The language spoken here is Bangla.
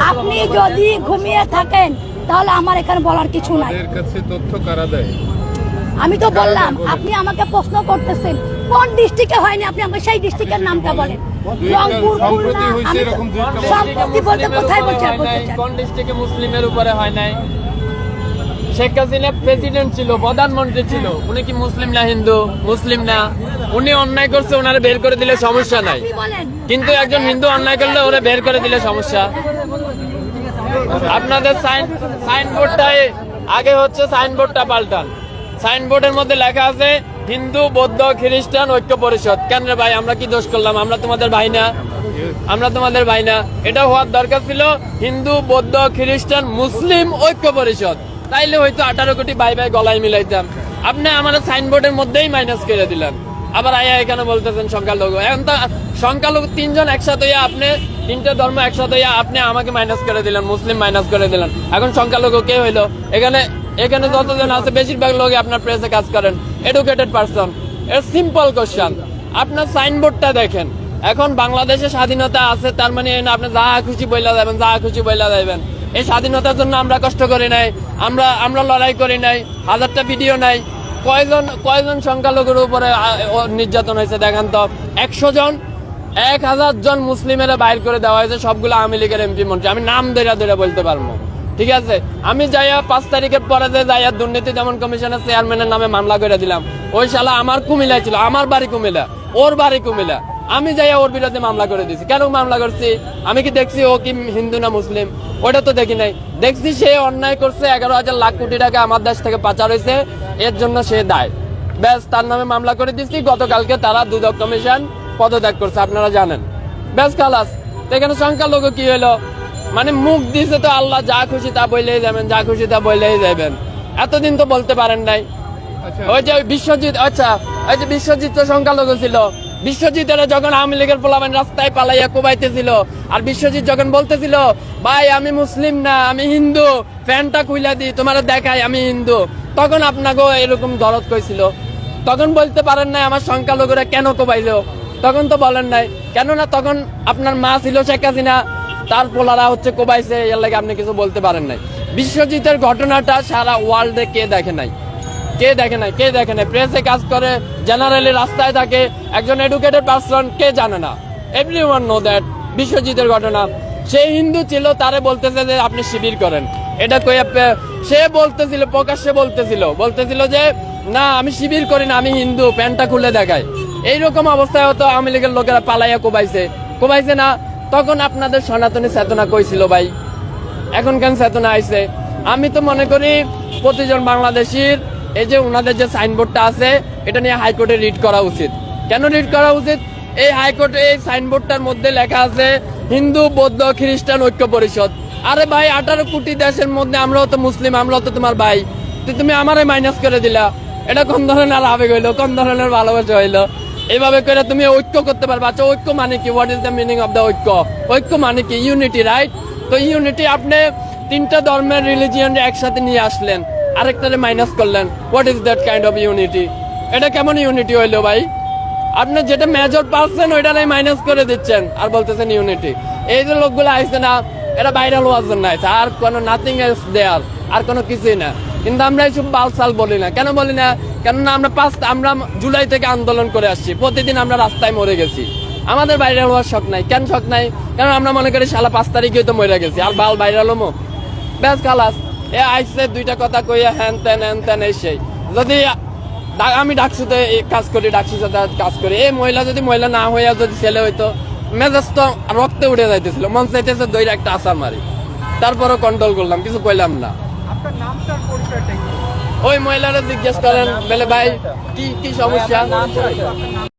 আপনি যদি ঘুমিয়ে থাকেন তাহলে আমার এখানে বলার কিছু নাই। তথ্য কারা দেয়? আমি তো বললাম, আপনি আমাকে প্রশ্ন করতেছেন কোন ডিস্ট্রিক্টে হয়নি, আপনি আমাকে সেই ডিস্ট্রিক্টের নামটা বলেন। রংপুর, খুলনা, সম্প্রতি বলতে কোথায় বলছেন? কোন ডিস্ট্রিক্টে মুসলিমের উপরে হয় নাই? শেখ হাসিনা প্রেসিডেন্ট ছিল, প্রধানমন্ত্রী ছিল, উনি কি মুসলিম না হিন্দু? মুসলিম না। উনি অন্যায় করছে, ওনারে বের করে দিলে সমস্যা নাই, কিন্তু একজন হিন্দু অন্যায় করলে ওরা বের করে দিলে সমস্যা। আপনাদের সাইনবোর্ডটাই আগে হচ্ছে, সাইনবোর্ডটা পাল্টান। সাইনবোর্ডের মধ্যে লেখা আছে হিন্দু, বৌদ্ধ, খ্রিস্টান ঐক্য পরিষদ। কেন রে ভাই, আমরা কি দোষ করলাম? আমরা তোমাদের ভাই না? আমরা তোমাদের ভাই না? এটা হওয়ার দরকার ছিল হিন্দু, বৌদ্ধ, খ্রিস্টান, মুসলিম ঐক্য পরিষদ। তাইলে হয়তো 18 কোটি ভাই ভাই গলায় মিলাইতাম। আপনি আমাদের সাইনবোর্ডের মধ্যেই মাইনাস করে দিলেন। আবার আয়া এখানে বলতেছেন সংখ্যালঘু। এখন তো সংখ্যালঘু তিনজন একসাথে হইয়া, আপনি তিনটা ধর্ম একসাথে হইয়া আপনি আমাকে মাইনাস করে দিলেন, মুসলিম মাইনাস করে দিলেন। এখন সংখ্যালঘু কে হইলো? এখানে যতজন আছে বেশিরভাগ লোক আপনার প্রেসে কাজ করেন, এডুকেটেড পারসন। এর সিম্পল কোশ্চেন, আপনার সাইনবোর্ডটা দেখেন। এখন বাংলাদেশে স্বাধীনতা আছে, তার মানে আপনি যা খুশি বইলা যাবেন, যা খুশি বইলা যাবেন। এই স্বাধীনতার জন্য আমরা কষ্ট করি নাই, আমরা লড়াই করি নাই, হাজারটা ভিডিও নাই। কয়জন সংখ্যালঘুর উপরে নির্যাতন হয়েছে দেখান তো? 100 জন, 1000 জন মুসলিমের বাইর করে দেওয়া হয়েছে, সবগুলো আওয়ামী লীগের এমপি মন্ত্রী। আমি নাম ধরে বলতে পারবো, ঠিক আছে? আমি যাইয়া 5 তারিখের পরে যাইয়া দুর্নীতি দমন কমিশনের চেয়ারম্যানের নামে মামলা করে দিলাম। ওই শালা আমার কুমিল্লায় ছিল, আমার বাড়ি কুমিল্লা, ওর বাড়ি কুমিল্লা। আমি যাইয়া ওর বিরুদ্ধে মামলা করে দিছি। কেন মামলা করছি? আমি কি দেখছি ও কি হিন্দু না মুসলিম? ওটা তো দেখি নাই। দেখছি সে অন্যায় করছে, 11,000 লাখ কোটি টাকা আমার দেশ থেকে পাচার হয়েছে, এর জন্য সে দায়। ব্যাস, তার নামে মামলা করে দিচ্ছি। গতকালকে তারা দুদক কমিশন পদত্যাগ করছে, আপনারা জানেন। ব্যাস, খালাস। এখানে সংখ্যালঘু কি হলো? মানে মুখ দিছে তো আল্লাহ, যা খুশি তা বললেই যাবেন, যা খুশি তা বললেই যাবেন। এতদিন তো বলতে পারেন নাই। ওই যে বিশ্বজিৎ, আচ্ছা ওই যে বিশ্বজিৎ তো সংখ্যালঘু ছিল। বিশ্বজিতের যখন আওয়ামী লীগের পোলাপান রাস্তায় পালাইয়া কোবাইতেছিল, আর বিশ্বজিৎ যখন বলতেছিল ভাই আমি মুসলিম না, আমি হিন্দু, ফ্যানটা খুইলা দি তোমার দেখাই আমি হিন্দু, তখন আপনাকেও এরকম দরদ কইছিল। তখন বলতে পারেন নাই আমার সংখ্যালঘুরা কেন কোবাইলো? তখন তো বলেন নাই। কেননা তখন আপনার মা ছিল শেখ হাসিনা, তার পোলারা হচ্ছে কোবাইছে, এর লাগে আপনি কিছু বলতে পারেন নাই। বিশ্বজিতের ঘটনাটা সারা ওয়ার্ল্ডে কে দেখে নাই? কে দেখে নাই? কে দেখে নাই? প্রেসে কাজ করে, জেনারেলি রাস্তায় থাকে, একজন এডুকেটেড পারসন, কে জানে না? Everyone know that. বিশ্বজিতের ঘটনা, সে হিন্দু ছিল, তারে বলতেছে যে আপনি শিবির করেন। এটা কই সে বলতেছিল, প্রকাশ্যে বলতেছিল যে না আমি শিবির করি না, আমি হিন্দু, প্যান্টটা খুলে দেখায়। এইরকম অবস্থায় হতো আওয়ামী লীগের লোকেরা পালাইয়া কোবাইছে না? তখন আপনাদের সনাতনী চেতনা কইছিল ভাই? এখন কেন চেতনা আইছে? আমি তো মনে করি প্রতিজন বাংলাদেশির এই যে ওনাদের যে সাইনবোর্ডটা আছে, এটা নিয়ে হাইকোর্টে রিট করা উচিত। কেন রিট করা উচিত? এই হাইকোর্টে এই সাইনবোর্ডটার মধ্যে লেখা আছে হিন্দু, বৌদ্ধ, খ্রিস্টান ঐক্য পরিষদ। আরে ভাই, 18 কোটি দেশের মধ্যে আমরাও তো মুসলিম, আমরাও তো তোমার ভাই, তুমি আমারে মাইনাস করে দিলা। এটা কোন ধরনের আবেগ হইলো? কোন ধরনের ভালোবাসা হইলো? এইভাবে করে তুমি ঐক্য করতে পারবে? আচ্ছা, ঐক্য মানে কি? What is the meaning of the ঐক্য? ঐক্য মানে কি? Unity, right? তো ইউনিটি, আপনি 3টা ধর্মের রিলিজিয়ন একসাথে নিয়ে আসলেন, আরেকটারে মাইনাস করলেন। What is that kind of unity? এটা কেমন ইউনিটি হইলো ভাই? আপনি যেটা মেজর পারছেন ওইটাই মাইনাস করে দিচ্ছেন আর বলতেছেন ইউনিটি। এই যে লোকগুলো আইছে না, এটা ভাইরাল হওয়ার জন্য আইছে, আর কোনো নাথিং এলস দেয়ার, আর কোনো কিছুই না। কিন্তু আমরা এইসব বালসাল বলি না। কেন বলি না? কেননা আমরা জুলাই থেকে আন্দোলন করে আসছি, প্রতিদিন আমরা রাস্তায় মরে গেছি। আমাদের ভাইরাল হওয়ার শখ নাই। কেন শখ নাই? কারণ আমরা মনে করি শালা 5 তারিখে তো মরে গেছি, আর বাল ভাইরাল হমো। ব্যাস, খালাস। এ আইসে 2টা কথা কইয়া হ্যান তেন এই সেই। যদি আমি ডাকছি তো কাজ করি, ডাকছি সাথে কাজ করি। এই মহিলা যদি মহিলা না হইয়া যদি ছেলে হইতো, মেজাজ তো রক্তে উঠে যাইতেছিল, মন চাইতেছে দইরা একটা আসার মারি। তারপরও কন্ট্রোল করলাম, কিছু কইলাম না। ওই মহিলারা জিজ্ঞেস করেন বলে ভাই কি সমস্যা?